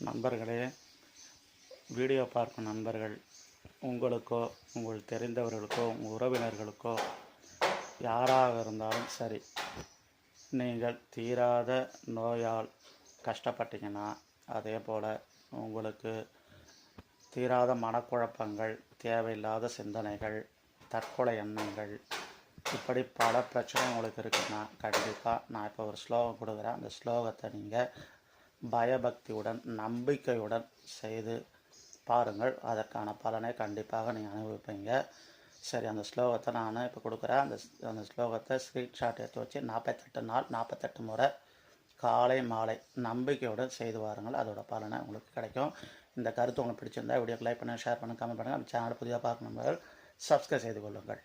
நண்பர்களே, வீடியோ பார்க்கும் நண்பர்கள் உங்களுக்கோ உங்கள் தெரிந்தவர்களுக்கோ உங்கள் உறவினர்களுக்கோ யாராக இருந்தாலும் சரி, நீங்கள் தீராத நோயால் கஷ்டப்பட்டீங்கன்னா, அதே போல் உங்களுக்கு தீராத மனக்குழப்பங்கள், தேவையில்லாத சிந்தனைகள், தற்கொலை எண்ணங்கள், இப்படி பல பிரச்சனை உங்களுக்கு இருக்குன்னா கண்டிப்பாக நான் இப்போ ஒரு ஸ்லோகம் கொடுக்குறேன். அந்த ஸ்லோகத்தை நீங்கள் பயபக்தியுடன் நம்பிக்கையுடன் செய்து பாருங்கள். அதற்கான பலனை கண்டிப்பாக நீங்கள் அனுபவிப்பீங்க. சரி, அந்த ஸ்லோகத்தை நான் இப்போ கொடுக்குறேன். அந்த ஸ்லோகத்தை ஸ்க்ரீன்ஷாட் எடுத்து வச்சு 48 நாள் 48 முறை காலை மாலை நம்பிக்கையுடன் செய்து வாருங்கள். அதோட பலனை உங்களுக்கு கிடைக்கும். இந்த கருத்து உங்களுக்கு பிடிச்சிருந்தா வீடியோக்கு லைக் பண்ணுங்கள், ஷேர் பண்ணுங்கள், கமெண்ட் பண்ணுங்கள். நம்ம சேனலை புதிதாக பார்க்கணும் சப்ஸ்கிரைப் செய்து கொள்ளுங்கள்.